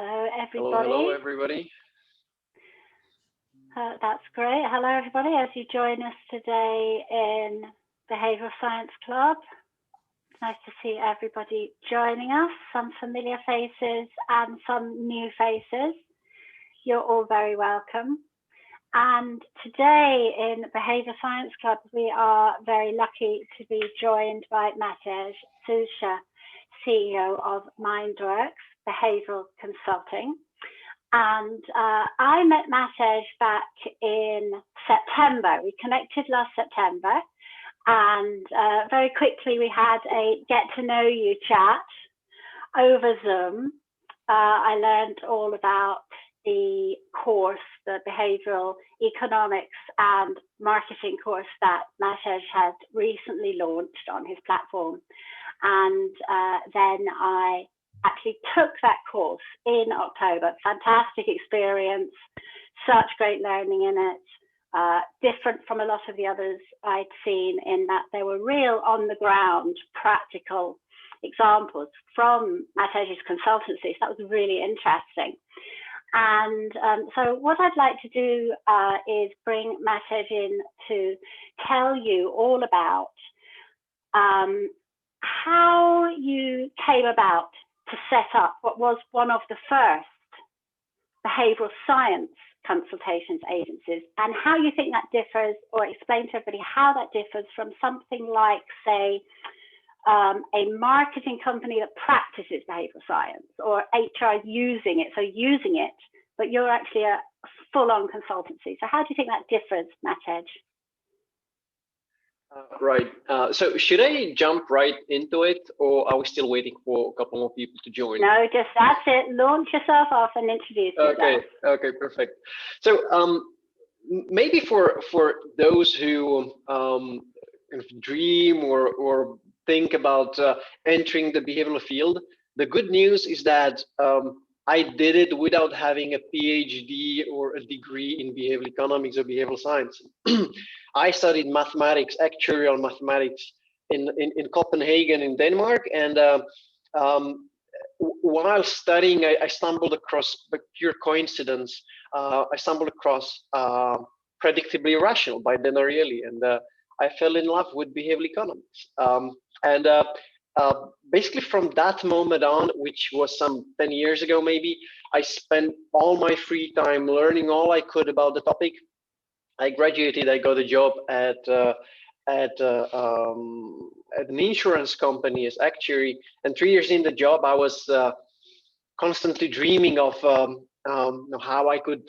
Hello, everybody. Hello, everybody. That's great. Hello, everybody, as you join us today in Behavioural Science Club. It's nice to see everybody joining us, some familiar faces and some new faces. You're all very welcome. And today in Behavioural Science Club, we are very lucky to be joined by Matej Sucha, CEO of MINDWORX Behavioral Consulting. And I met Matej back in September. We connected last September, and very quickly we had a get to know you chat over Zoom. I learned all about the course, the Behavioural Economics and Marketing course that Matej had recently launched on his platform. And then I actually took that course in October. Fantastic experience, such great learning in it, different from a lot of the others I'd seen in that there were real on the ground practical examples from Matej's consultancy. So that was really interesting. And so what I'd like to do is bring Matej in to tell you all about how you came about to set up what was one of the first behavioural science consultations agencies, and how you think that differs, or explain to everybody how that differs from something like, say, a marketing company that practices behavioural science, or HR using it, so using it, but you're actually a full-on consultancy. So how do you think that differs, Matej? Right. So should I jump right into it, or are we still waiting for a couple more people to join? No, just that's it. Launch yourself off and introduce yourself. Okay, perfect. So maybe for those who kind of dream or think about entering the behavioral field, the good news is that I did it without having a PhD or a degree in behavioral economics or behavioral science. I studied mathematics, actuarial mathematics in Copenhagen in Denmark, and while studying, I stumbled across, by pure coincidence, I stumbled across Predictably Irrational by Dan Ariely, and I fell in love with behavioral economics. Basically from that moment on, which was some 10 years ago maybe, I spent all my free time learning all I could about the topic. I graduated, I got a job at an insurance company as actuary, and 3 years in the job, I was constantly dreaming of how I could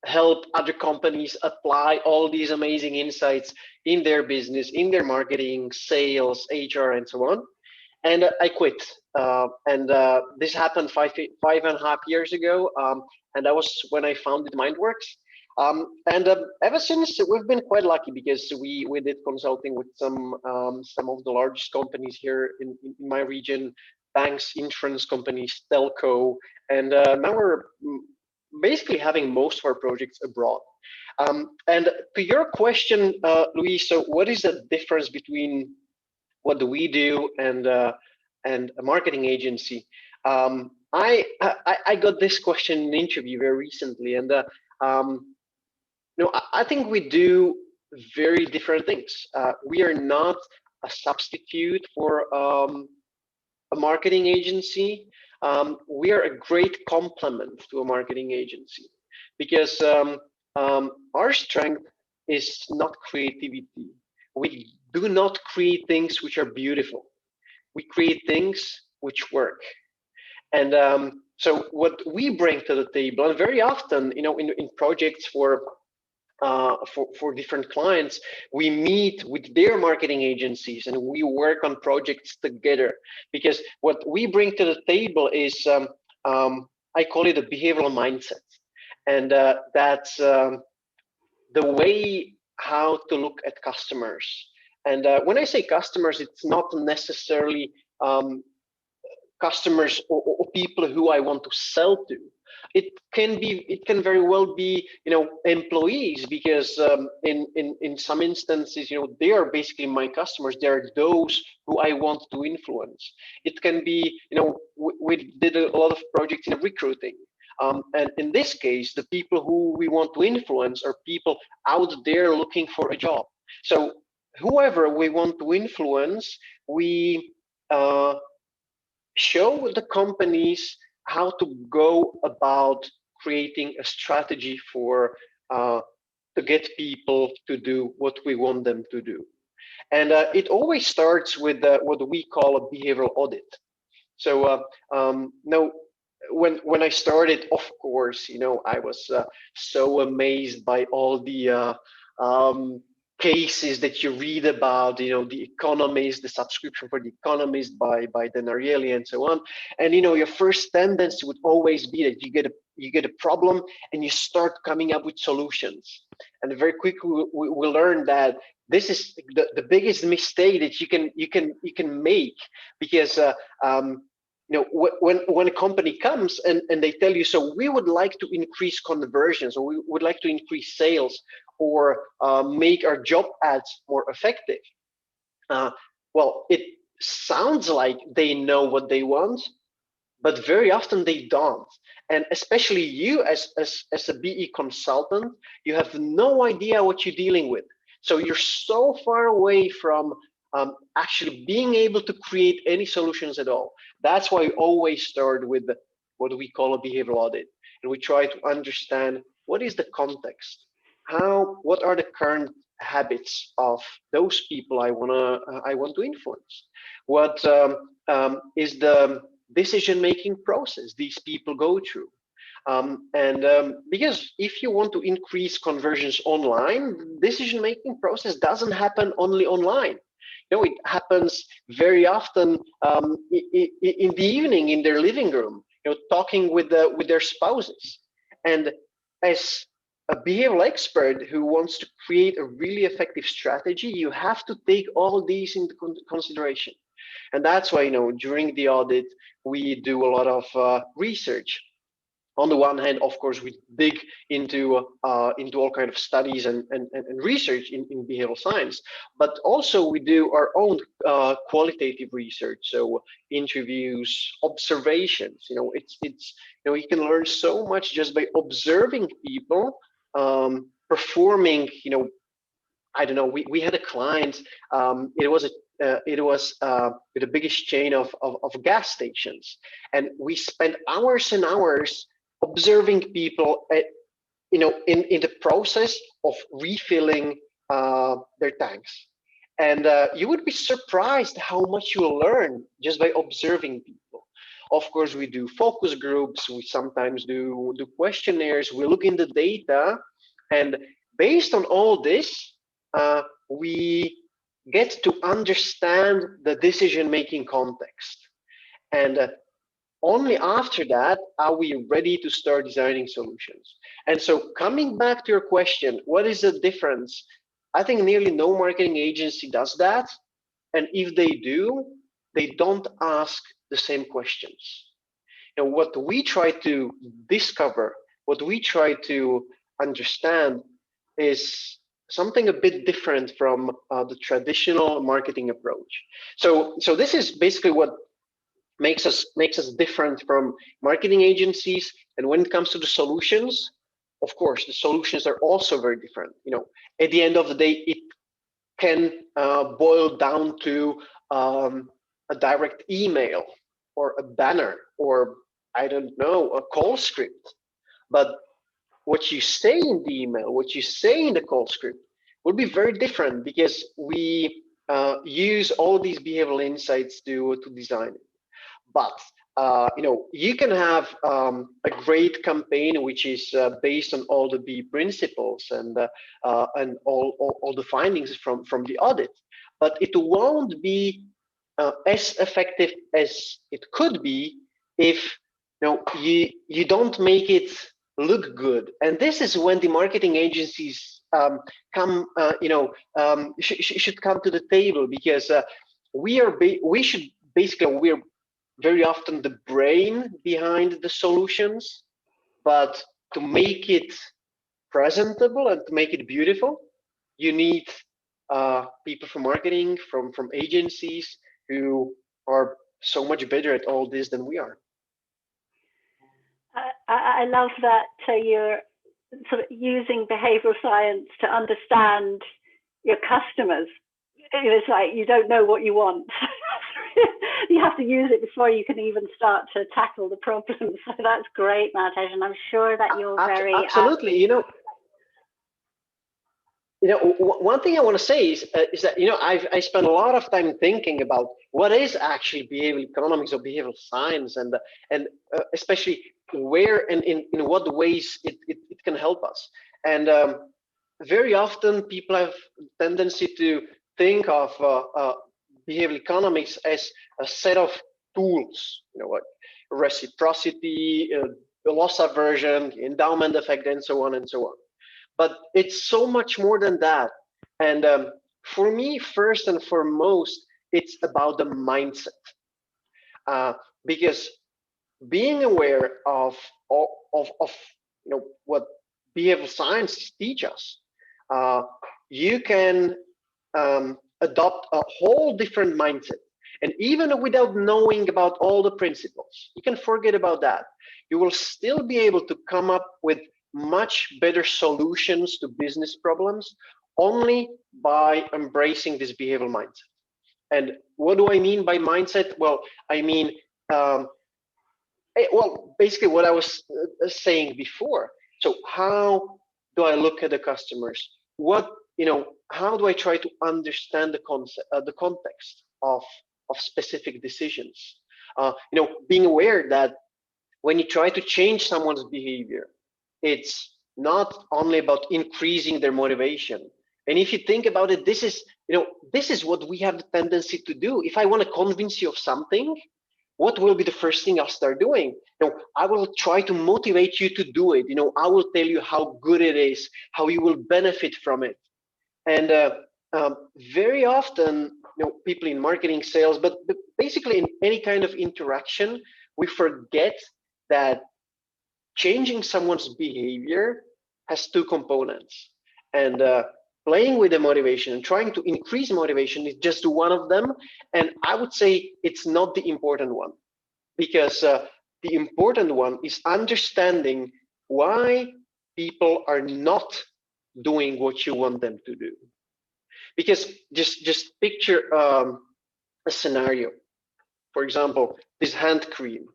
help other companies apply all these amazing insights in their business, in their marketing, sales, HR, and so on. And I quit. This happened five and a half years ago, and that was when I founded MINDWORX. Ever since, we've been quite lucky because we did consulting with some of the largest companies here in my region, banks, insurance companies, telco, and now we're basically having most of our projects abroad. And to your question, Luis, so what is the difference between what do we do and a marketing agency? I got this question in an interview very recently, and I think we do very different things. We are not a substitute for a marketing agency. We are a great complement to a marketing agency, because our strength is not creativity. We do not create things which are beautiful. We create things which work. And so what we bring to the table, and very often, in projects for different clients, we meet with their marketing agencies and we work on projects together, because what we bring to the table is, I call it a behavioral mindset. And that's the way how to look at customers. And when I say customers, it's not necessarily customers or people who I want to sell to. It can very well be, employees, because in some instances, they are basically my customers. They are those who I want to influence. It can be, we did a lot of projects in recruiting. And in this case, the people who we want to influence are people out there looking for a job. So whoever we want to influence, we show the companies how to go about creating a strategy for to get people to do what we want them to do. And it always starts with what we call a behavioral audit. So now, when I started, of course, I was so amazed by all the cases that you read about, the Economist, the subscription for the Economist by Dan Ariely and so on. And your first tendency would always be that you get a problem and you start coming up with solutions. And very quickly we learn that this is the biggest mistake that you can make, because when a company comes and they tell you, so we would like to increase conversions, or we would like to increase sales, or make our job ads more effective. Well, it sounds like they know what they want, but very often they don't. And especially you as a BE consultant, you have no idea what you're dealing with. So you're so far away from actually being able to create any solutions at all. That's why we always start with what we call a behavioral audit. And we try to understand what is the context, what are the current habits of those people I want to influence, what is the decision-making process these people go through. Because if you want to increase conversions online, decision-making process doesn't happen only online. It happens very often in the evening in their living room, talking with their spouses. And as a behavioral expert who wants to create a really effective strategy, you have to take all these into consideration. And that's why, during the audit, we do a lot of research. On the one hand, of course, we dig into all kind of studies and research in behavioral science, but also we do our own qualitative research. So interviews, observations. It's you can learn so much just by observing people performing. I don't know. We had a client. It was the biggest chain of gas stations, and we spent hours and hours observing people in the process of refilling their tanks. And you would be surprised how much you learn just by observing people. Of course, we do focus groups, we sometimes do questionnaires, we look in the data, and based on all this, we get to understand the decision-making context. And only after that are we ready to start designing solutions. And so coming back to your question, what is the difference? I think nearly no marketing agency does that. And if they do, they don't ask the same questions. And what we try to discover, what we try to understand is something a bit different from the traditional marketing approach. So this is basically what makes us different from marketing agencies. And when it comes to the solutions, of course, the solutions are also very different. At the end of the day, it can boil down to a direct email or a banner or, I don't know, a call script. But what you say in the email, what you say in the call script will be very different, because we use all these behavioral insights to design it. But you can have a great campaign which is based on all the B principles and all the findings from the audit, but it won't be as effective as it could be if you don't make it look good. And this is when the marketing agencies should come to the table, because we're very often the brain behind the solutions, but to make it presentable and to make it beautiful, you need people from marketing, from agencies who are so much better at all this than we are. I love that you're sort of using behavioral science to understand your customers. It's like you don't know what you want. You have to use it before you can even start to tackle the problem. So that's great, Matej, and I'm sure that you're very absolutely. One thing I want to say is that I spent a lot of time thinking about what is actually behavioral economics or behavioral science, and especially where and in what ways it can help us. And very often people have a tendency to think of behavioral economics as a set of tools, like reciprocity, loss aversion, endowment effect, and so on and so on. But it's so much more than that. And for me, first and foremost, it's about the mindset. Because being aware of what behavioral science teach us, you can adopt a whole different mindset. And even without knowing about all the principles, you can forget about that. You will still be able to come up with much better solutions to business problems only by embracing this behavioral mindset. And what do I mean by mindset? Well, I mean, basically what I was saying before. So how do I look at the customers? How do I try to understand the context of specific decisions? Being aware that when you try to change someone's behavior, it's not only about increasing their motivation. And if you think about it, this is what we have the tendency to do. If I want to convince you of something, what will be the first thing I'll start doing? I will try to motivate you to do it. I will tell you how good it is, how you will benefit from it. And very often, people in marketing, sales, but basically in any kind of interaction, we forget that changing someone's behavior has two components. And playing with the motivation and trying to increase motivation is just one of them. And I would say it's not the important one, because the important one is understanding why people are not doing what you want them to do. Because just picture a scenario. For example, this hand cream.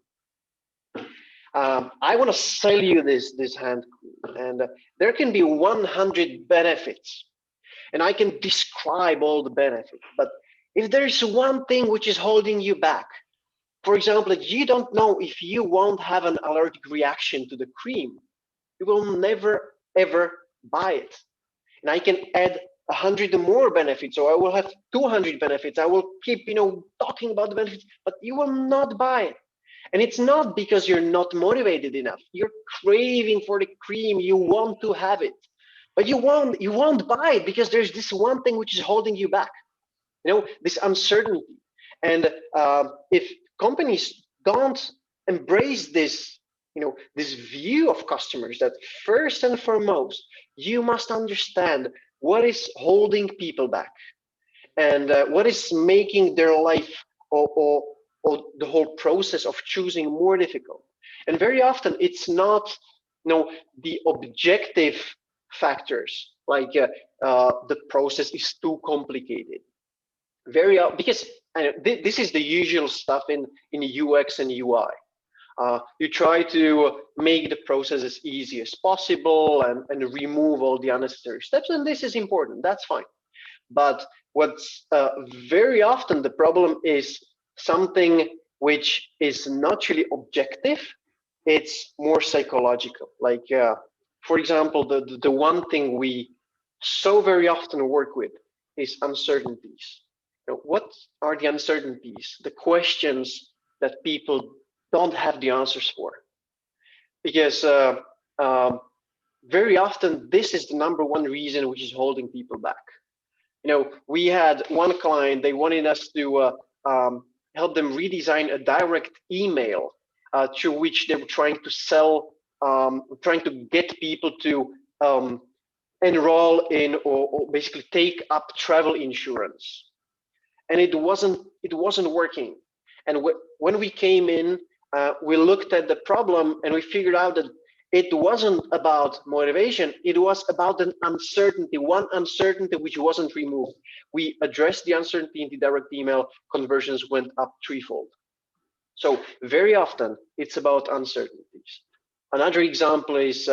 I want to sell you this hand cream, and there can be 100 benefits, and I can describe all the benefits. But if there is one thing which is holding you back, for example, you don't know if you won't have an allergic reaction to the cream, you will never ever buy it. And I can add 100 more benefits, so I will have 200 benefits. I will keep talking about the benefits, but you will not buy it. And it's not because you're not motivated enough. You're craving for the cream, you want to have it, but you won't buy it because there's this one thing which is holding you back, this uncertainty. And if companies don't embrace this, this view of customers, that first and foremost, you must understand what is holding people back, and what is making their life or the whole process of choosing more difficult. And very often it's not the objective factors, like the process is too complicated. Because this is the usual stuff in UX and UI. You try to make the process as easy as possible and remove all the unnecessary steps, and this is important, that's fine. But what's very often the problem is something which is not really objective, it's more psychological. Like, for example, the one thing we so very often work with is uncertainties. What are the uncertainties, the questions that people don't have the answers for? Because very often this is the number one reason which is holding people back. We had one client, they wanted us to help them redesign a direct email through which they were trying to sell, trying to get people to enroll in or basically take up travel insurance. And it wasn't working. And when we came in, we looked at the problem and we figured out that it wasn't about motivation, it was about an uncertainty, one uncertainty which wasn't removed. We addressed the uncertainty in the direct email, conversions went up threefold. So very often it's about uncertainties. Another example is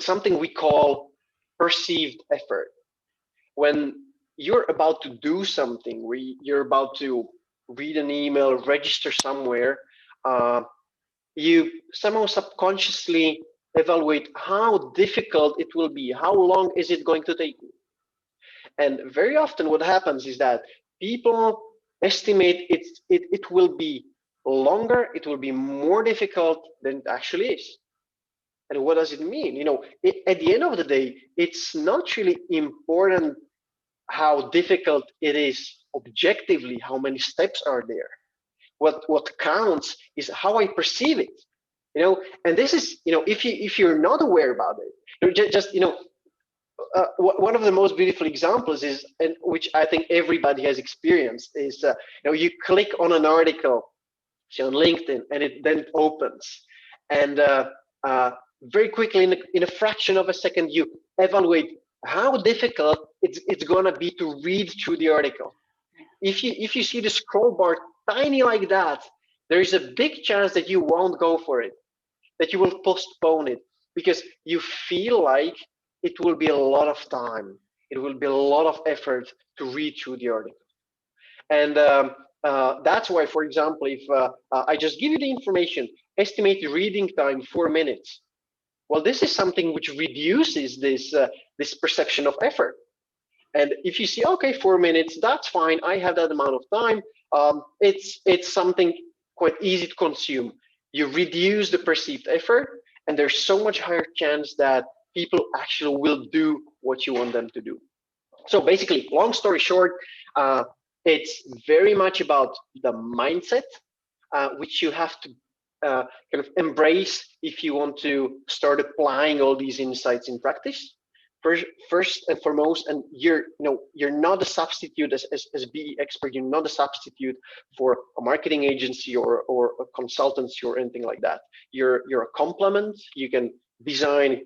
something we call perceived effort. When you're about to do something, where you're about to read an email, register somewhere, you somehow subconsciously evaluate how difficult it will be, how long is it going to take me. And very often what happens is that people estimate it will be longer, it will be more difficult than it actually is. And what does it mean? At the end of the day, it's not really important how difficult it is objectively, how many steps are there. What counts is how I perceive it. And this is, if you're not aware about it, one of the most beautiful examples is, and which I think everybody has experienced, is you click on an article, say on LinkedIn, and it then opens, and very quickly, in a fraction of a second, you evaluate how difficult it's gonna be to read through the article. If you see the scroll bar tiny like that, there is a big chance that you won't go for it, that you will postpone it, because you feel like it will be a lot of time, it will be a lot of effort to read through the article. And that's why, for example, if I just give you the information, estimate reading time 4 minutes. Well, this is something which reduces this perception of effort. And if you see, okay, 4 minutes, that's fine, I have that amount of time, it's something quite easy to consume. You reduce the perceived effort, and there's so much higher chance that people actually will do what you want them to do. So basically, long story short, it's very much about the mindset, which you have to kind of embrace if you want to start applying all these insights in practice. First and foremost, and you're not a substitute as BE expert. You're not a substitute for a marketing agency or a consultancy or anything like that. You're a complement. You can design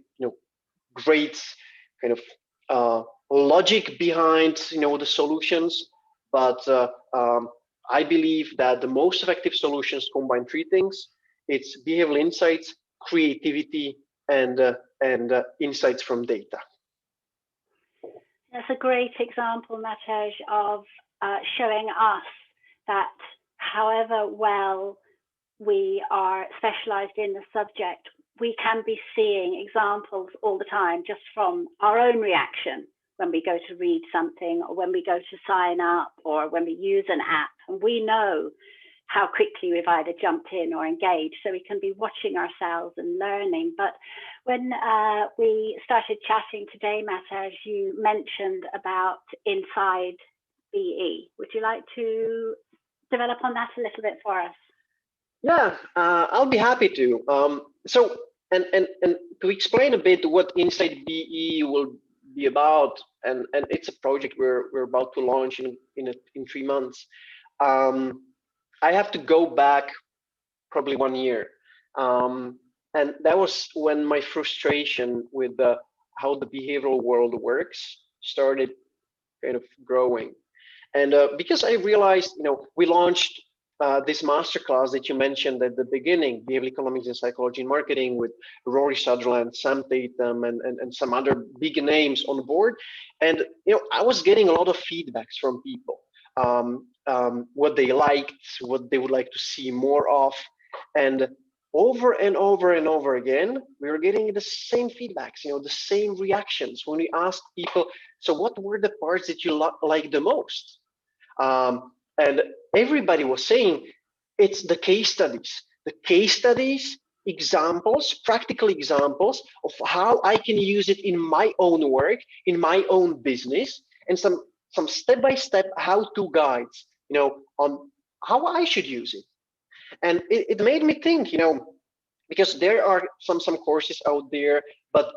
great kind of logic behind the solutions, but I believe that the most effective solutions combine three things. It's behavioral insights, creativity, and insights from data. That's a great example, Matej, of showing us that however well we are specialized in the subject, we can be seeing examples all the time just from our own reaction when we go to read something, or when we go to sign up, or when we use an app, and we know how quickly we've either jumped in or engaged, so we can be watching ourselves and learning. But when we started chatting today, Matej, you mentioned about inside BE. Would you like to develop on that a little bit for us? Yeah, I'll be happy to. So, and to explain a bit what Inside BE will be about, and it's a project we're about to launch in 3 months. I have to go back probably 1 year, and that was when my frustration with how the behavioral world works started kind of growing. And because I realized, we launched this masterclass that you mentioned at the beginning, Behavioral Economics and Psychology in Marketing, with Rory Sutherland, Sam Tatum, and some other big names on board. And I was getting a lot of feedbacks from people, what they liked, what they would like to see more of. And over and over and over again, we were getting the same feedbacks, the same reactions when we asked people, so what were the parts that you liked the most? And everybody was saying it's the case studies, examples, practical examples of how I can use it in my own work, in my own business, and some step-by-step how-to guides, on how I should use it. And it made me think, because there are some courses out there, but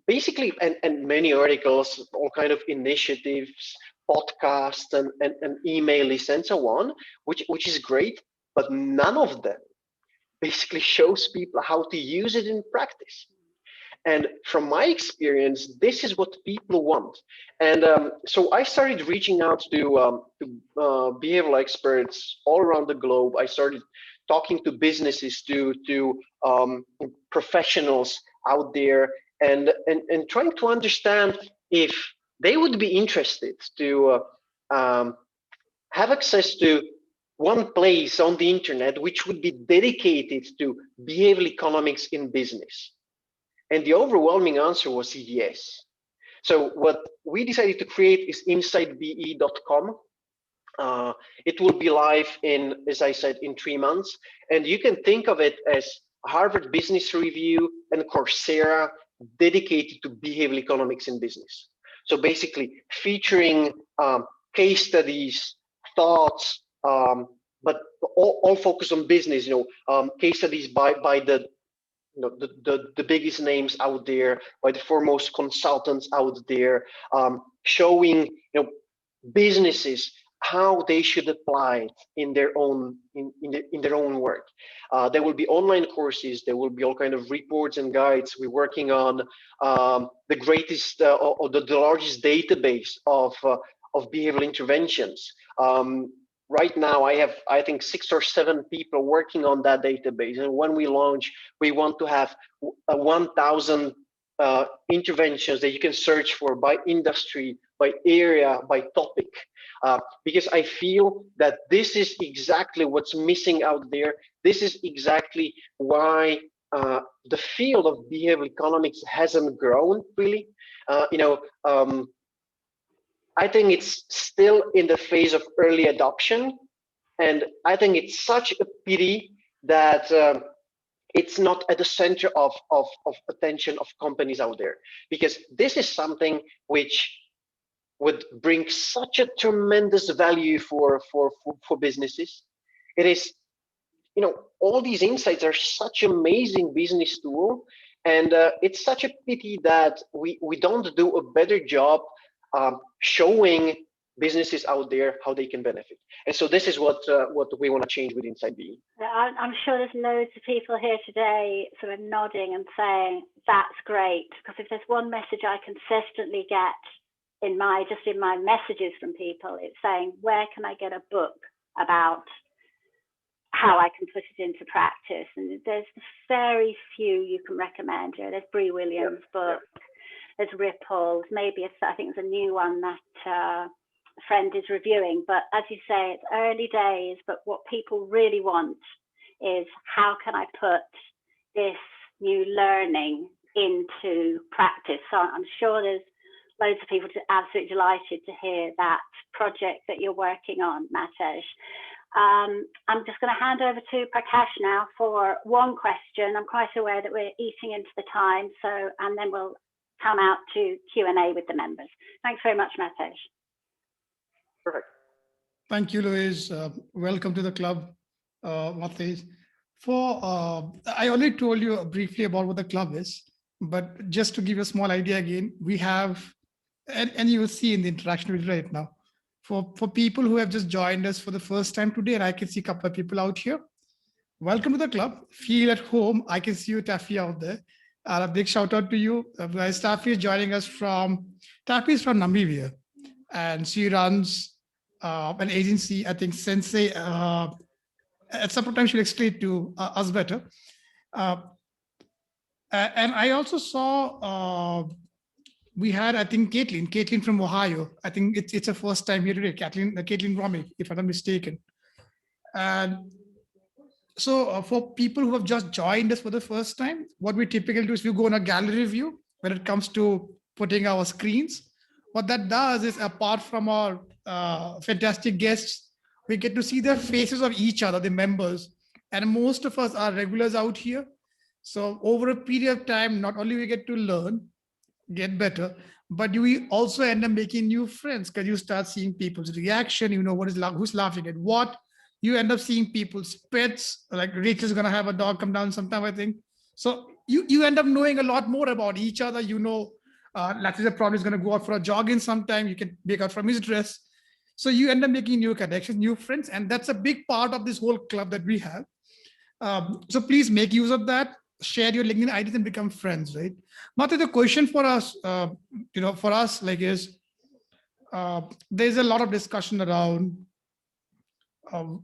basically, and many articles, all kind of initiatives, podcasts, and email lists, and so on, which is great. but none of them basically shows people how to use it in practice. And from my experience, this is what people want. And so I started reaching out to behavioral experts all around the globe. I started talking to businesses, to professionals out there, and trying to understand if they would be interested to have access to one place on the internet which would be dedicated to behavioral economics in business. And the overwhelming answer was yes. So what we decided to create is insidebe.com. It will be live in, as I said, in 3 months. And you can think of it as Harvard Business Review and Coursera dedicated to behavioral economics in business. So basically featuring case studies, thoughts, but all focused on business, case studies by the the biggest names out there, by the foremost consultants out there, showing businesses how they should apply it in their own in their own work. There will be online courses. There will be all kind of reports and guides. We're working on the greatest or the largest database of behavioral interventions. Right now, I have, I think, 6 or 7 people working on that database. And when we launch, we want to have 1,000 interventions that you can search for by industry, by area, by topic. Because I feel that this is exactly what's missing out there. This is exactly why the field of behavioral economics hasn't grown really. I think it's still in the phase of early adoption, and I think it's such a pity that it's not at the center of attention of companies out there, because this is something which would bring such a tremendous value for businesses. It is, all these insights are such amazing business tool, and it's such a pity that we don't do a better job showing businesses out there how they can benefit. And so this is what we want to change with Inside BE. I'm sure there's loads of people here today sort of nodding and saying, that's great, because if there's one message I consistently get in my messages from people, it's saying, where can I get a book about how I can put it into practice? And there's very few you can recommend. There's Bree Williams' book. There's Ripples, maybe I think there's a new one that a friend is reviewing. But as you say, it's early days, but what people really want is, how can I put this new learning into practice? So I'm sure there's loads of people absolutely delighted to hear that project that you're working on, Matej. I'm just going to hand over to Prakash now for one question. I'm quite aware that we're eating into the time, and then we'll come out to Q&A with the members. Thanks very much, Matej. Perfect. Thank you, Louise. Welcome to the club, Matej. I already told you briefly about what the club is, but just to give you a small idea again, we have, and you will see in the interaction with right now, for people who have just joined us for the first time today, and I can see a couple of people out here. Welcome to the club. Feel at home. I can see you, Taffy, out there. A big shout out to you. Taffy is joining us from Namibia, and she runs an agency, I think Sensei. At some time she'll explain to us better. And I also saw we had, I think, Caitlin from Ohio. I think it's her first time here today, Caitlin Romick, if I'm not mistaken. And so for people who have just joined us for the first time, what we typically do is we go on a gallery view when it comes to putting our screens. What that does is, apart from our fantastic guests, we get to see the faces of each other, the members. And most of us are regulars out here. So over a period of time, not only we get to learn, get better, but we also end up making new friends, because you start seeing people's reaction, who's laughing at what. You end up seeing people's pets, like Rachel's going to have a dog come down sometime, I think. So you end up knowing a lot more about each other. Latif probably is going to go out for a jogging sometime. You can make out from his dress. So you end up making new connections, new friends, and that's a big part of this whole club that we have. So please make use of that, share your LinkedIn IDs and become friends, right? Matej, the question for us, for us, like is, there's a lot of discussion around um,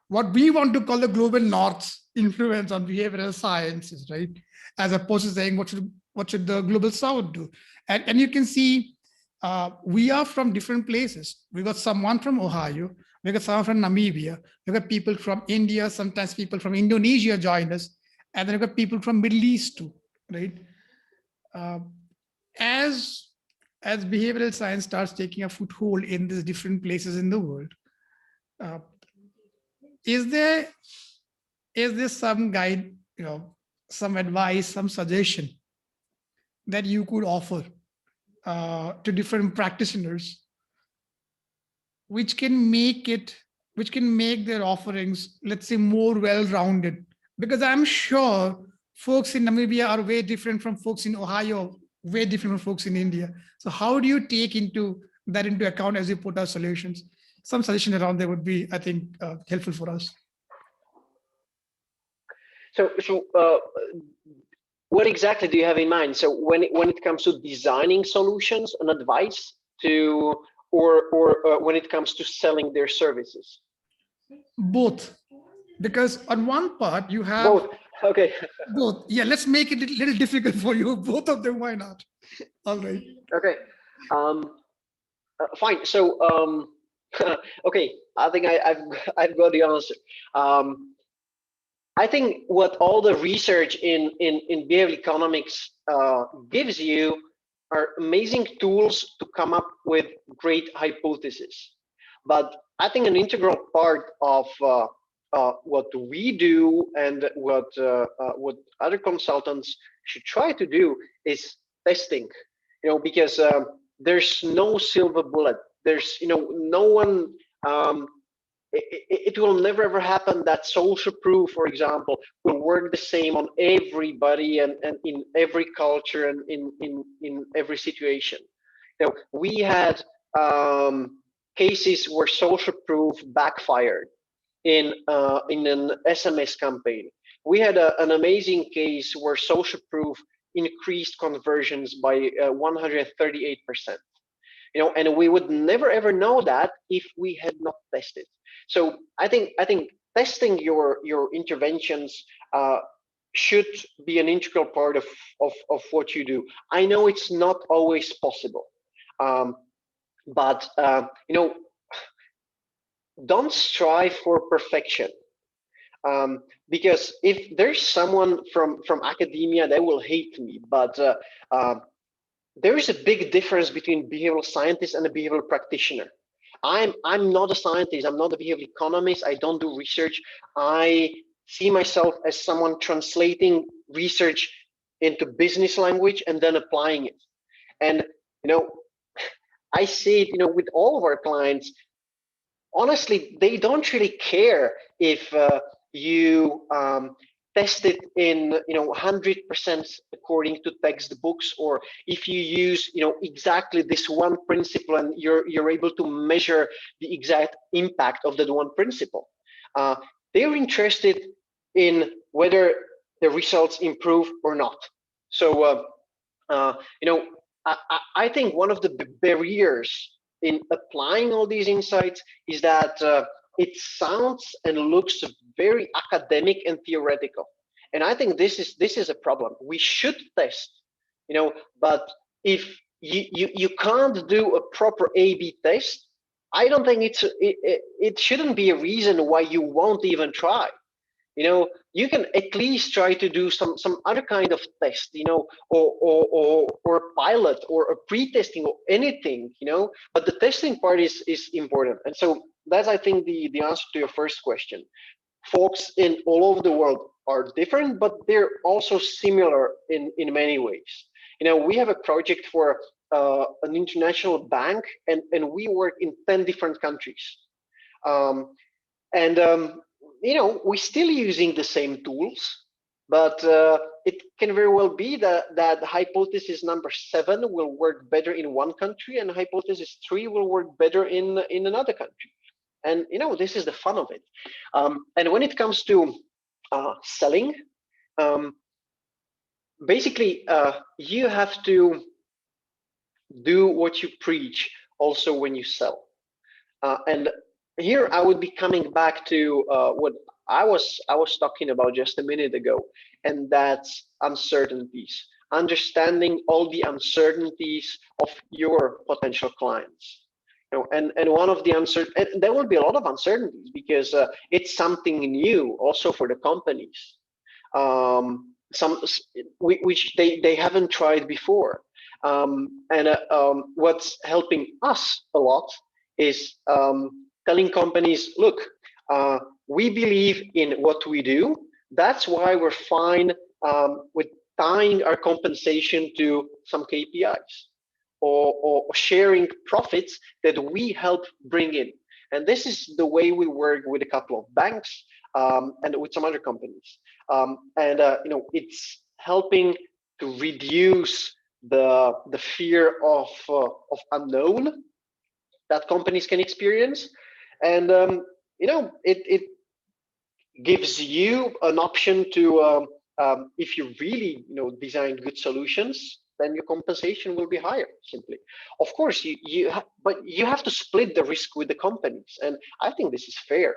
what we want to call the global north's influence on behavioral sciences, right? As opposed to saying what should the global south do? And you can see we are from different places. We got someone from Ohio, we got someone from Namibia, we got people from India, sometimes people from Indonesia join us, and then we got people from Middle East too, right? Uh, as as behavioral science starts taking a foothold in these different places in the world, uh, is there some guide, some advice, some suggestion that you could offer to different practitioners, which can make their offerings, let's say, more well-rounded? Because I'm sure folks in Namibia are way different from folks in Ohio, way different from folks in India. So how do you take into account as you put our solutions? Some suggestion around there would be, I think, helpful for us. So what exactly do you have in mind? So when it comes to designing solutions and advice to, or when it comes to selling their services? Both, because on one part you have both. Okay. Both. Yeah, let's make it a little difficult for you. Both of them, why not? All right. Okay. Fine. So okay, I think I've got the answer. I think what all the research in behavioral economics gives you are amazing tools to come up with great hypotheses. But I think an integral part of what we do and what other consultants should try to do is testing. Because there's no silver bullet. There's no one. It will never ever happen that social proof, for example, will work the same on everybody and in every culture and in every situation. We had cases where social proof backfired in an SMS campaign. We had an amazing case where social proof increased conversions by 138%. And we would never ever know that if we had not tested. So I think testing your interventions should be an integral part of what you do. I know it's not always possible, but don't strive for perfection. Because if there's someone from academia, they will hate me, but there is a big difference between behavioral scientist and a behavioral practitioner. I'm not a scientist. I'm not a behavioral economist. I don't do research. I see myself as someone translating research into business language and then applying it. And I see it with all of our clients. Honestly, they don't really care if you test it in 100% according to textbooks, or if you use exactly this one principle and you're able to measure the exact impact of that one principle. They're interested in whether the results improve or not. So I think one of the barriers in applying all these insights is that it sounds and looks very academic and theoretical, and I think this is a problem. We should test, but if you can't do a proper A/B test, I don't think it shouldn't be a reason why you won't even try. You can at least try to do some other kind of test, or pilot or a pre-testing or anything, but the testing part is important. And so that's, I think, the answer to your first question. Folks in all over the world are different, but they're also similar in many ways. We have a project for an international bank, and we work in 10 different countries. We're still using the same tools, but it can very well be that hypothesis number 7 will work better in one country, and hypothesis 3 will work better in another country. And this is the fun of it. And when it comes to selling, basically you have to do what you preach also when you sell. And here I would be coming back to what I was talking about just a minute ago, and that's uncertainties. Understanding all the uncertainties of your potential clients. And one of the and there will be a lot of uncertainties because it's something new also for the companies, which they haven't tried before. What's helping us a lot is telling companies, look, we believe in what we do. That's why we're fine with tying our compensation to some KPIs or sharing profits that we help bring in. And this is the way we work with a couple of banks and with some other companies. It's helping to reduce the fear of unknown that companies can experience, and it gives you an option to if you really design good solutions, then your compensation will be higher. Simply, of course, but you have to split the risk with the companies, and I think this is fair.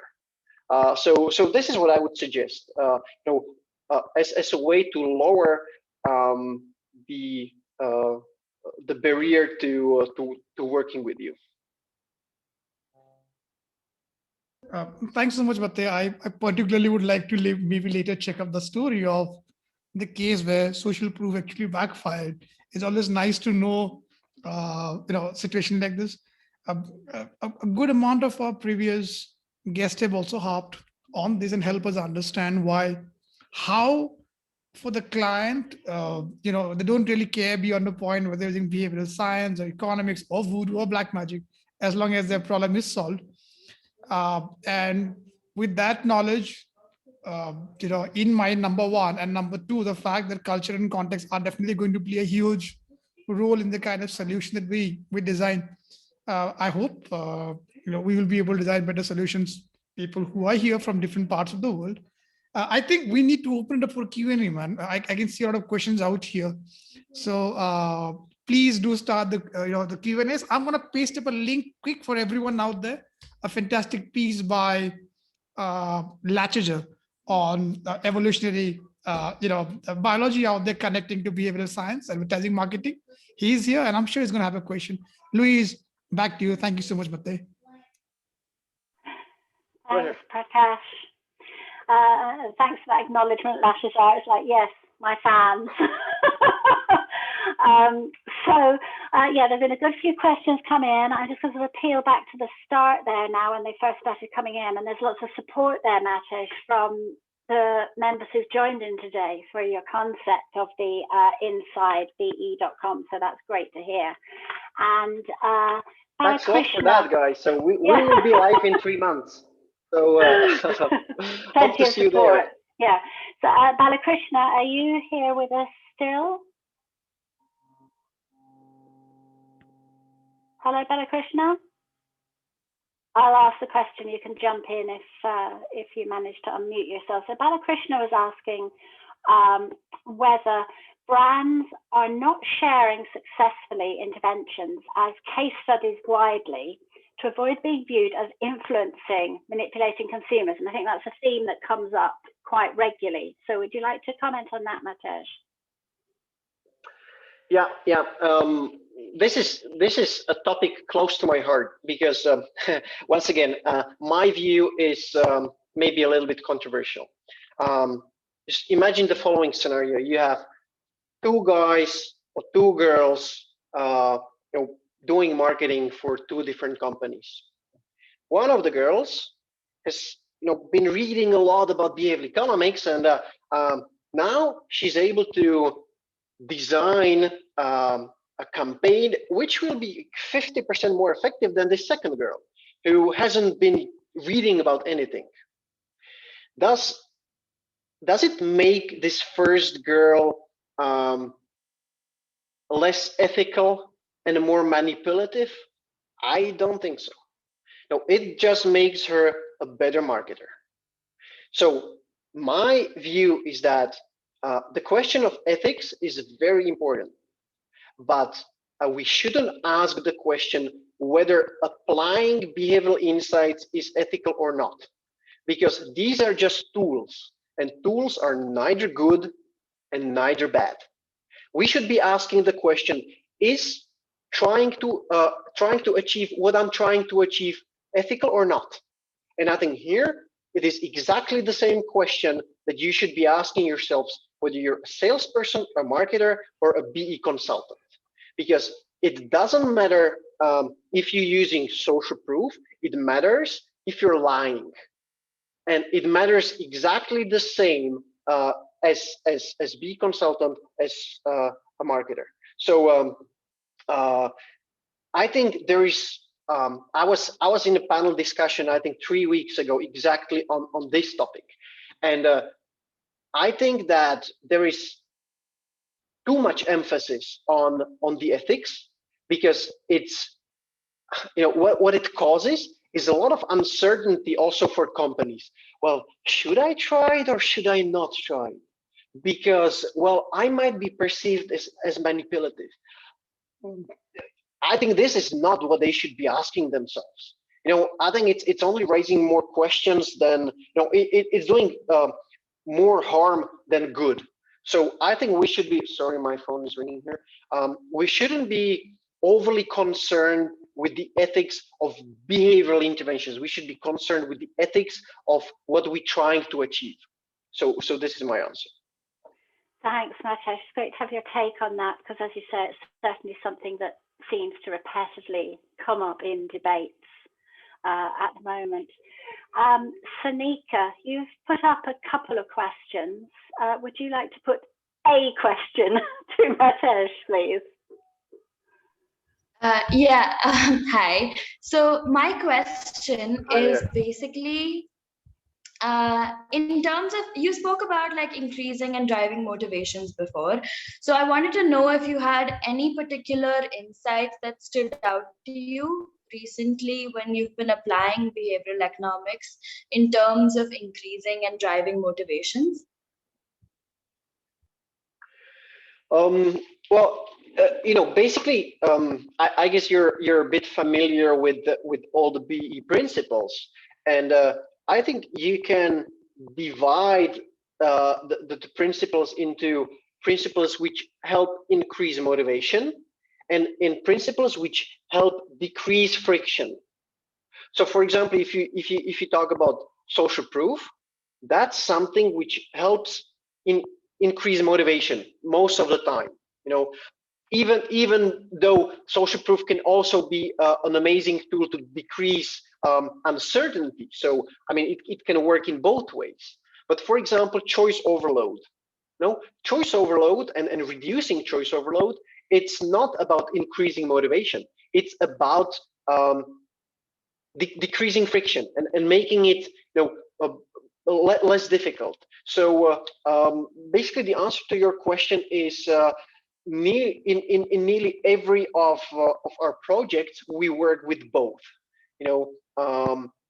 So this is what I would suggest. As a way to lower the barrier to working with you. Thanks so much, Matej. I particularly would like to maybe later check up the story of the case where social proof actually backfired. It's always nice to know, situation like this. A good amount of our previous guests have also harped on this and help us understand how for the client, they don't really care beyond the point whether they're using behavioral science or economics or voodoo or black magic, as long as their problem is solved. And with that knowledge, in my number 1 and number 2, the fact that culture and context are definitely going to play a huge role in the kind of solution that we design. I hope we will be able to design better solutions. People who are here from different parts of the world. I think we need to open it up for Q&A, man. I can see a lot of questions out here, so please do start the Q&As. I'm gonna paste up a link quick for everyone out there. A fantastic piece by Lachager on evolutionary biology out there connecting to behavioral science, advertising, marketing. He's here, and I'm sure he's going to have a question. Louise, back to you. Thank you so much, Matej. Thanks, Prakash. Thanks for that acknowledgement, Lachager. It's like, yes, my fans. There's been a good few questions come in. I just going to appeal back to the start there now when they first started coming in, and there's lots of support there, Matej, from the members who've joined in today for your concept of the insidebe.com. So that's great to hear. And thanks a lot for that, guys. So we will be live in 3 months. So hope to see you there. Yeah. So Balakrishna, are you here with us still? Hello, Balakrishna. I'll ask the question. You can jump in if you manage to unmute yourself. So Balakrishna was asking whether brands are not sharing successfully interventions as case studies widely to avoid being viewed as influencing, manipulating consumers. And I think that's a theme that comes up quite regularly. So would you like to comment on that, Matej? Yeah. This is a topic close to my heart because once again, my view is maybe a little bit controversial. Just imagine the following scenario: you have 2 guys or 2 girls, doing marketing for 2 different companies. One of the girls has been reading a lot about behavioral economics, and now she's able to design a campaign which will be 50% more effective than the second girl who hasn't been reading about anything. Thus, does it make this first girl less ethical and more manipulative? I don't think so. No, it just makes her a better marketer. So my view is that the question of ethics is very important, but we shouldn't ask the question whether applying behavioral insights is ethical or not, because these are just tools, and tools are neither good and neither bad. We should be asking the question: is trying to achieve what I'm trying to achieve ethical or not? And I think here it is exactly the same question that you should be asking yourselves, whether you're a salesperson, a marketer, or a BE consultant, because it doesn't matter if you're using social proof. It matters if you're lying, and it matters exactly the same as BE consultant as a marketer. So I think there is. I was in a panel discussion, I think 3 weeks ago, exactly on this topic, and I think that there is too much emphasis on the ethics, because it's, what it causes is a lot of uncertainty also for companies. Well, should I try it or should I not try it? Because, well, I might be perceived as manipulative. I think this is not what they should be asking themselves. I think it's only raising more questions than, it's doing more harm than good. So I think we should be, sorry, my phone is ringing here. We shouldn't be overly concerned with the ethics of behavioral interventions. We should be concerned with the ethics of what we're trying to achieve. So this is my answer. Thanks, Matej. It's great to have your take on that, because as you say, it's certainly something that seems to repetitively come up in debates at the moment. Sanika, you've put up a couple of questions. Would you like to put a question to Matej, please? Yeah, hi. So my question is basically, in terms of, you spoke about like increasing and driving motivations before. So I wanted to know if you had any particular insights that stood out to you recently when you've been applying behavioral economics in terms of increasing and driving motivations. Well, basically, I guess you're a bit familiar with all the BE principles, and I think you can divide the principles into principles which help increase motivation, and in principles which help decrease friction. So, for example, if you talk about social proof, that's something which helps increase motivation most of the time. Even though social proof can also be an amazing tool to decrease uncertainty. So, I mean, it can work in both ways. But for example, choice overload. Choice overload and reducing choice overload, it's not about increasing motivation. It's about decreasing friction and making it less difficult. So basically, the answer to your question is in nearly every of our projects, we work with both.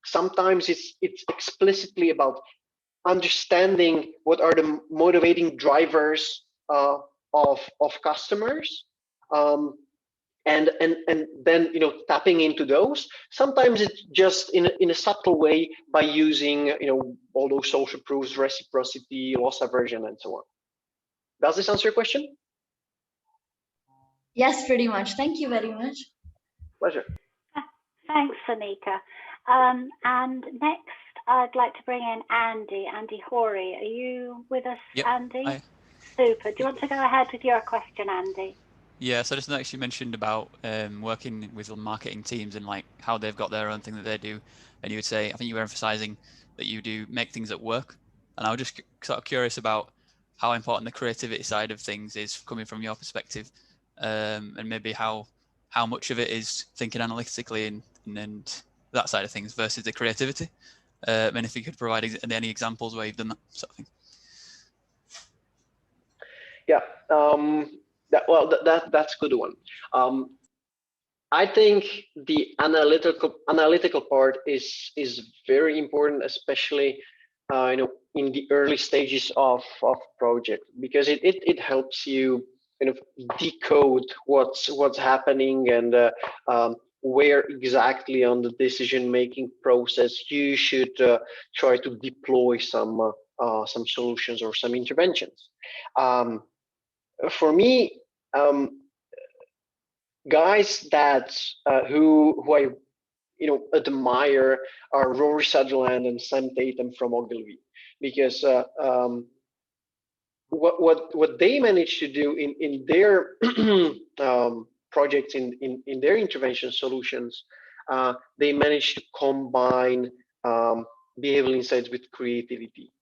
Sometimes it's explicitly about understanding what are the motivating drivers of customers, and then tapping into those. Sometimes it's just in a subtle way by using all those social proofs, reciprocity, loss aversion, and so on. Does this answer your question? Yes, pretty much. Thank you very much. Pleasure. Thanks, Sanika. And next, I'd like to bring in Andy Hoary. Are you with us, yep. Andy? Hi. Super. Do you want to go ahead with your question, Andy? Yeah, so just next you mentioned about working with marketing teams and like how they've got their own thing that they do, and you would say, I think you were emphasizing that you do make things that work, and I was just sort of curious about how important the creativity side of things is coming from your perspective, and maybe how much of it is thinking analytically and that side of things versus the creativity, and if you could provide any examples where you've done that sort of thing. Yeah, that's a good one. I think the analytical part is very important, especially in the early stages of project, because it helps you kind of decode what's happening, and where exactly on the decision making process you should try to deploy some solutions or some interventions. For me, guys that who I admire are Rory Sutherland and Sam Tatum from Ogilvy, because what they managed to do in their projects, in their intervention solutions, they managed to combine behavioral insights with creativity.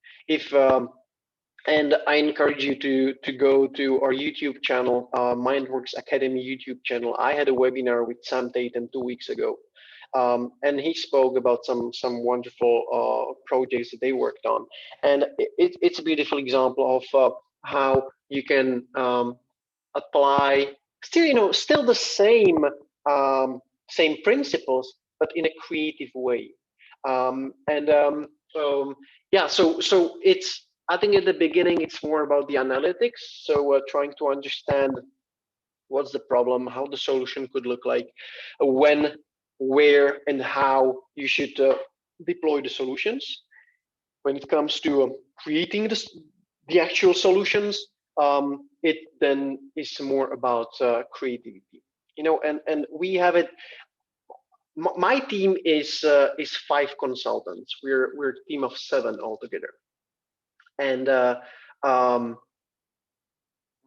And I encourage you to go to our YouTube channel, MINDWORX Academy YouTube channel. I had a webinar with Sam Tatum 2 weeks ago, and he spoke about some wonderful projects that they worked on, and it's a beautiful example of how you can apply still the same principles, but in a creative way. Yeah, so it's, I think at the beginning it's more about the analytics, so trying to understand what's the problem, how the solution could look like, when, where, and how you should deploy the solutions. When it comes to creating the actual solutions, it then is more about creativity, and we have it. My team is 5 consultants. We're a team of 7 altogether, and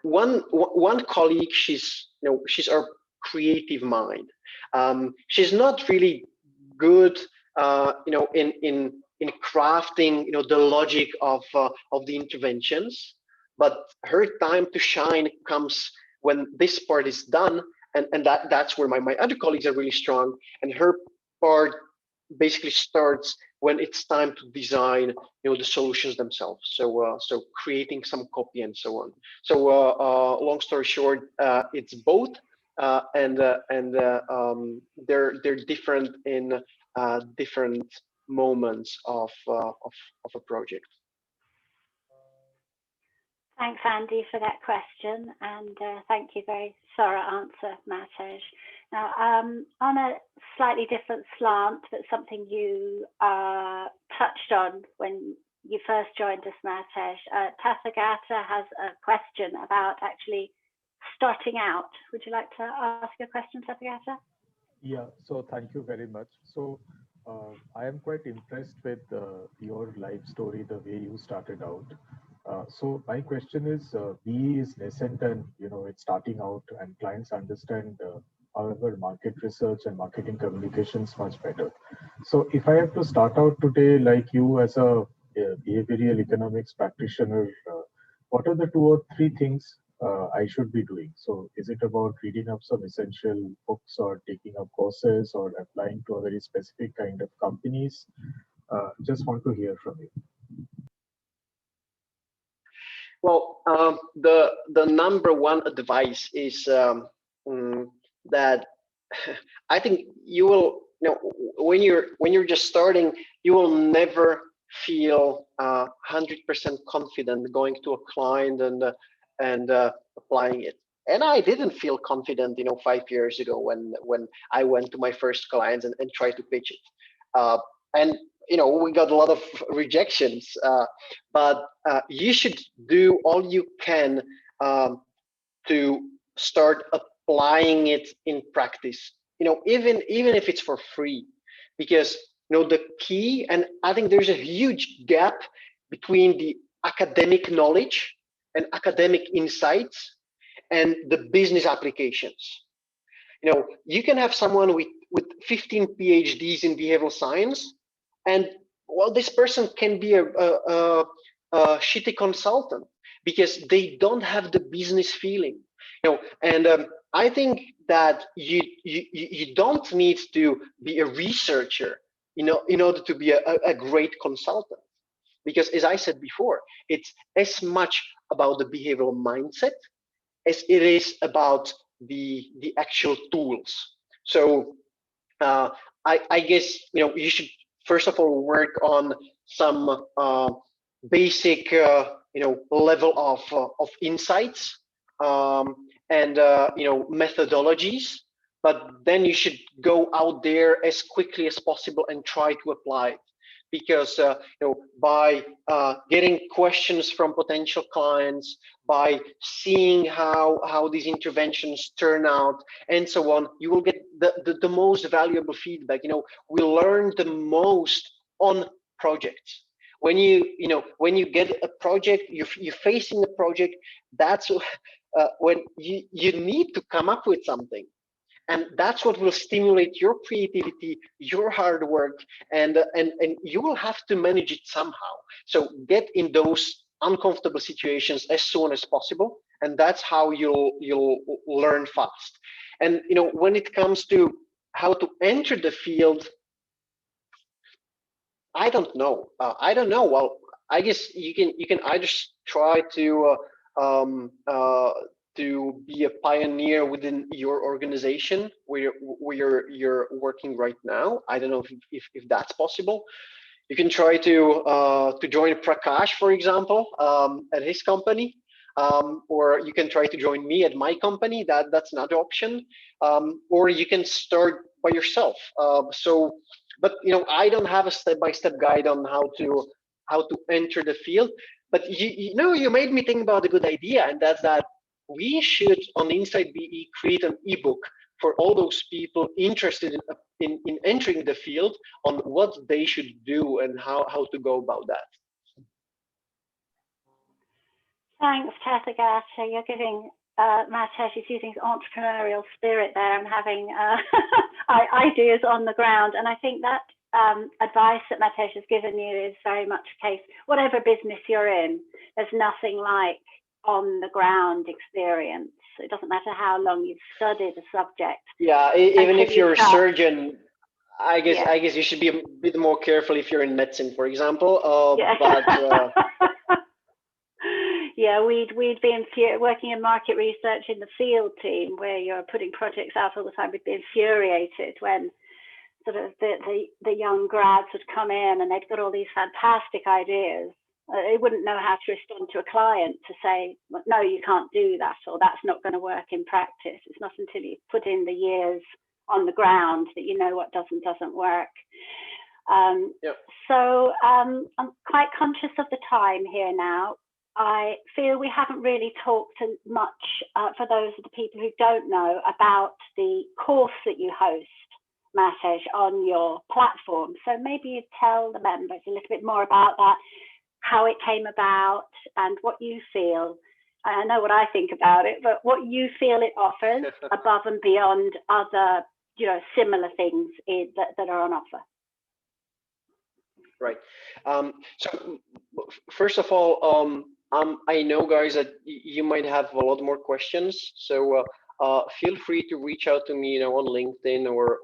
one colleague, she's our creative mind. She's not really good in crafting the logic of the interventions, but her time to shine comes when this part is done, and that's where my other colleagues are really strong, and her part basically starts when it's time to design the solutions themselves, so creating some copy and so on. So long story short, it's both, and they're different in different moments of a project. Thanks, Andy, for that question, and thank you, very thorough answer, Matej. Now, on a slightly different slant, but something you touched on when you first joined us, Matej, Tathagata has a question about actually starting out. Would you like to ask a question, Tathagata? Yeah, so thank you very much. So I am quite impressed with your life story, the way you started out. So my question is, BE is nascent and it's starting out, and clients understand however market research and marketing communications much better. So if I have to start out today, like you as a behavioral economics practitioner, what are the 2 or 3 things I should be doing? So is it about reading up some essential books, or taking up courses, or applying to a very specific kind of companies? Just want to hear from you. Well, the number one advice is that I think you will, when you're just starting, you will never feel 100% confident going to a client and applying it. And I didn't feel confident, 5 years ago when I went to my first clients and tried to pitch it. And we got a lot of rejections, but you should do all you can to start applying it in practice, even if it's for free, because the key, and I think there's a huge gap between the academic knowledge and academic insights and the business applications. You can have someone with 15 PhDs in behavioral science, and well, this person can be a shitty consultant because they don't have the business feeling. And I think that you don't need to be a researcher, in order to be a great consultant. because as I said before, it's as much about the behavioral mindset as it is about the actual tools. So I guess you should first of all work on some basic level of insights and methodologies, but then you should go out there as quickly as possible and try to apply it, because by getting questions from potential clients, by seeing how these interventions turn out and so on, you will get the most valuable feedback. We learn the most on projects. When you get a project, you're facing a project, that's when you need to come up with something. And that's what will stimulate your creativity, your hard work, and you will have to manage it somehow. So get in those uncomfortable situations as soon as possible, and that's how you'll learn fast. And when it comes to how to enter the field, I don't know. Well, I guess you can either try to be a pioneer within your organization where you're working right now. I don't know if that's possible. You can try to join Prakash, for example, at his company, or you can try to join me at my company. That's another option, or you can start by yourself. But I don't have a step-by-step guide on how to enter the field. But you made me think about a good idea, and that's that we should on Inside BE create an ebook for all those people interested in entering the field on what they should do and how to go about that. Thanks, Tethagata. You're giving Matej is using his entrepreneurial spirit there and having ideas on the ground. And I think that advice that Matej has given you is very much the case. Whatever business you're in, there's nothing like on the ground experience. It doesn't matter how long you've studied a subject. Yeah, even if you're a surgeon, I guess you should be a bit more careful if you're in medicine, for example. But yeah, we'd be working in market research in the field team where you're putting projects out all the time. We'd be infuriated when sort of the young grads would come in and they'd got all these fantastic ideas. They wouldn't know how to respond to a client to say, no, you can't do that, or that's not going to work in practice. It's not until you put in the years on the ground that you know what doesn't work. So I'm quite conscious of the time here now. I feel we haven't really talked much for those of the people who don't know about the course that you host, Matej, on your platform. So maybe you tell the members a little bit more about that, how it came about and what you feel. I know what I think about it, but what you feel it offers above and beyond other, similar things that are on offer. Right. So first of all, I know, guys, that you might have a lot more questions. So feel free to reach out to me, on LinkedIn or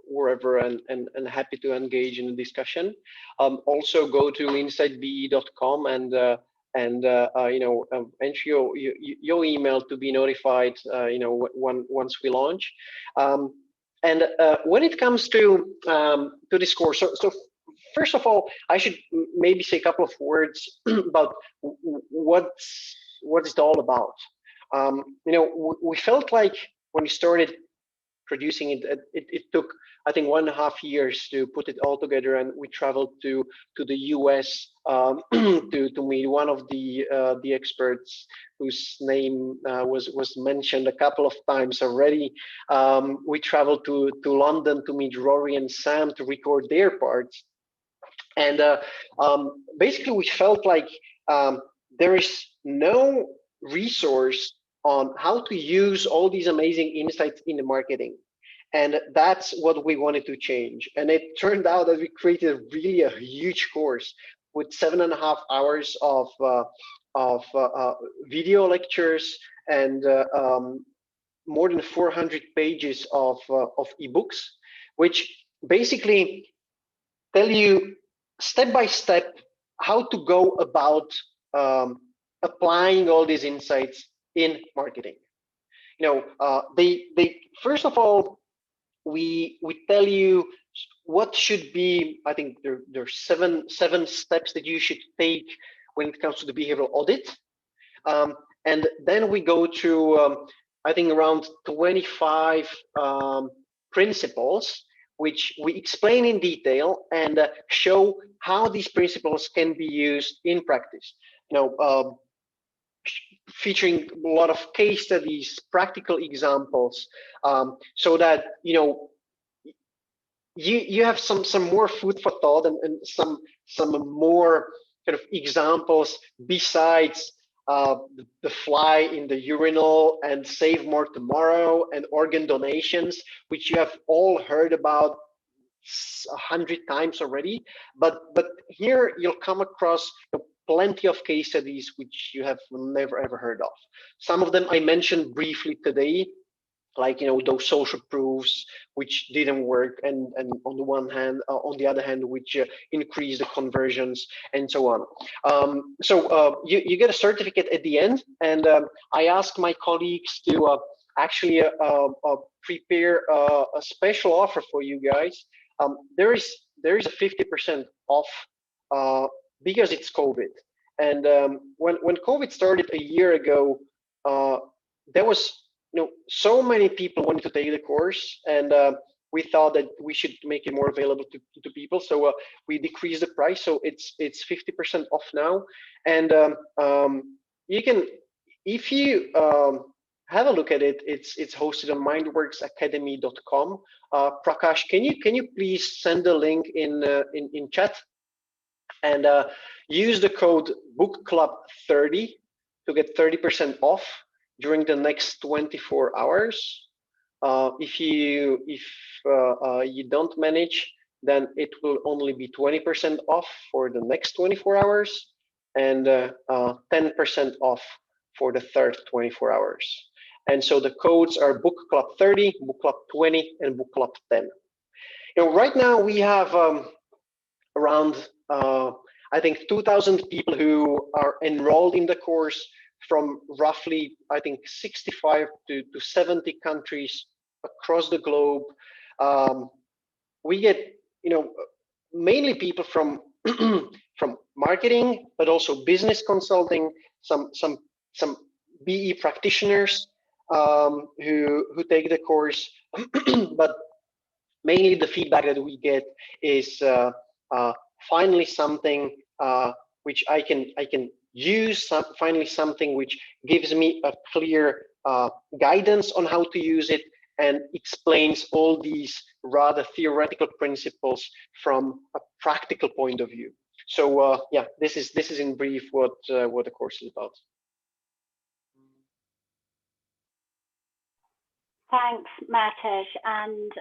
wherever, and happy to engage in the discussion. Also, go to insidebe.com and enter your email to be notified, once we launch. And when it comes to this course, so first of all, I should maybe say a couple of words about what's it all about. We felt like when we started producing it, it took, I think, 1.5 years to put it all together, and we traveled to the US to meet one of the experts whose name was mentioned a couple of times already. We traveled to London to meet Rory and Sam to record their parts. And basically, we felt like there is no resource on how to use all these amazing insights in the marketing. And that's what we wanted to change. And it turned out that we created really a huge course with 7.5 hours of video lectures and more than 400 pages of ebooks, which basically tell you step by step how to go about applying all these insights in marketing. They first of all, we tell you what should be. I think there's seven steps that you should take when it comes to the behavioral audit, and then we go through I think around 25 principles, which we explain in detail and show how these principles can be used in practice. Featuring a lot of case studies, practical examples, so that you have some more food for thought and some more kind of examples besides the fly in the urinal and save more tomorrow and organ donations, which you have all heard about 100 times already. But here you'll come across plenty of case studies which you have never ever heard of. Some of them I mentioned briefly today, like those social proofs which didn't work, and on the other hand which increase the conversions and so on. So you get a certificate at the end, and I asked my colleagues to actually prepare a special offer for you guys. There is a 50% off because it's COVID, and when COVID started a year ago, there was so many people wanted to take the course, and we thought that we should make it more available to people. So we decreased the price, so it's 50% off now. And you can, if you have a look at it, it's hosted on mindworksacademy.com. Prakash, can you please send the link in chat, and use the code bookclub30 to get 30% off during the next 24 hours. If you don't manage, then it will only be 20% off for the next 24 hours, and 10% off for the third 24 hours. And so the codes are bookclub30, bookclub20, and bookclub10. Right now we have around I think 2,000 people who are enrolled in the course from roughly, I think, 65 to 70 countries across the globe. We get, mainly people from from marketing, but also business consulting, some BE practitioners who take the course, but mainly the feedback that we get is finally something which I can use, finally something which gives me a clear guidance on how to use it and explains all these rather theoretical principles from a practical point of view. So yeah, this is in brief what the course is about. Thanks, Matej. And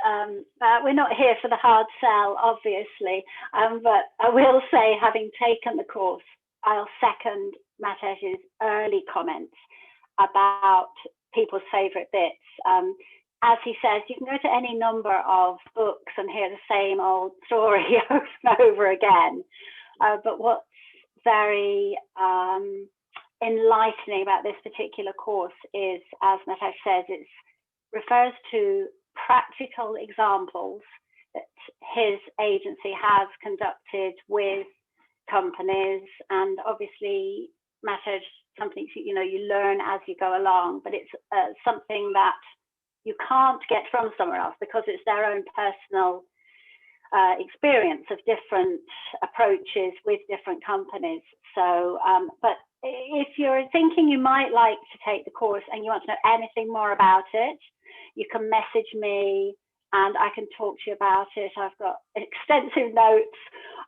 we're not here for the hard sell, obviously, but I will say, having taken the course, I'll second Matej's early comments about people's favourite bits. As he says, you can go to any number of books and hear the same old story over and over again. But what's very enlightening about this particular course is, as Matej says, it refers to practical examples that his agency has conducted with companies, and obviously Matej, something you learn as you go along, but it's something that you can't get from somewhere else because it's their own personal experience of different approaches with different companies. So, but if you're thinking you might like to take the course and you want to know anything more about it, you can message me and I can talk to you about it. I've got extensive notes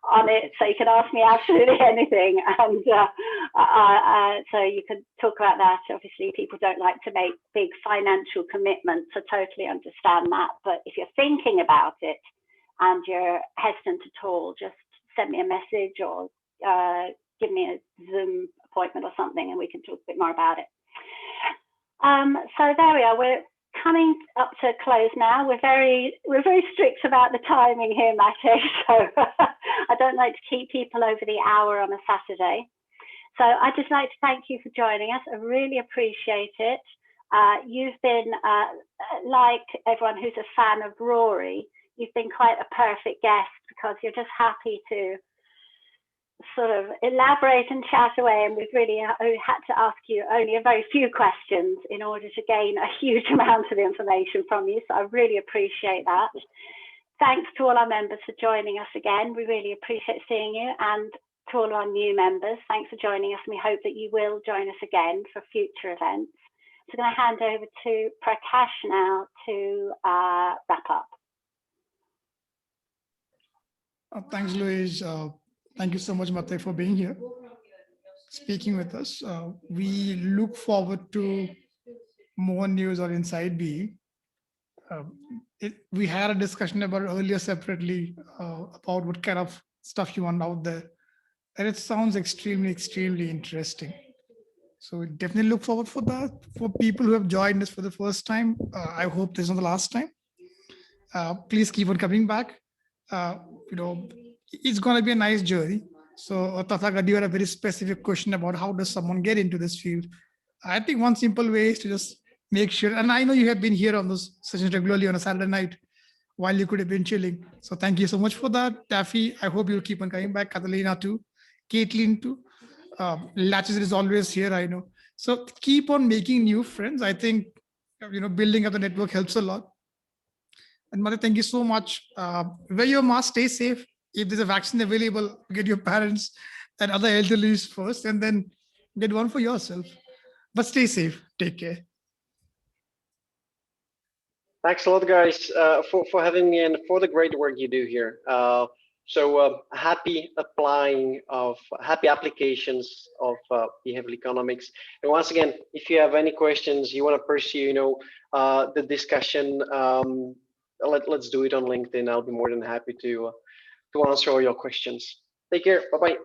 on it, so you can ask me absolutely anything. And so you can talk about that. Obviously, people don't like to make big financial commitments. I totally understand that. But if you're thinking about it and you're hesitant at all, just send me a message or give me a Zoom appointment or something, and we can talk a bit more about it. So there we are. We're coming up to a close now. We're very strict about the timing here, Matej. So I don't like to keep people over the hour on a Saturday. So I'd just like to thank you for joining us. I really appreciate it. You've been, like everyone who's a fan of Rory, you've been quite a perfect guest because you're just happy to sort of elaborate and chat away, and we've really had to ask you only a very few questions in order to gain a huge amount of information from you. So I really appreciate that. Thanks to all our members for joining us again. We really appreciate seeing you, and to all our new members, thanks for joining us, and we hope that you will join us again for future events. So I'm going to hand over to Prakash now to wrap up. Thanks, Louise. Thank you so much, Matej, for being here, speaking with us. We look forward to more news on Inside Be. We had a discussion about earlier separately about what kind of stuff you want out there. And it sounds extremely, extremely interesting. So we definitely look forward for that. For people who have joined us for the first time, I hope this is not the last time. Please keep on coming back. It's going to be a nice journey. So Tathagata, you had a very specific question about how does someone get into this field. I think one simple way is to just make sure, and I know you have been here on those sessions regularly on a Saturday night while you could have been chilling. So thank you so much for that. Taffy, I hope you'll keep on coming back. Catalina too, Caitlin too. Latches is always here, I know. So keep on making new friends. I think, building up the network helps a lot. And Mother, thank you so much. Wear your mask, stay safe. If there's a vaccine available, get your parents and other elderlies first, and then get one for yourself. But stay safe. Take care. Thanks a lot, guys, for having me and for the great work you do here. Happy applications of behavioral economics. And once again, if you have any questions, you want to pursue, the discussion, let's do it on LinkedIn. I'll be more than happy to answer all your questions. Take care. Bye-bye.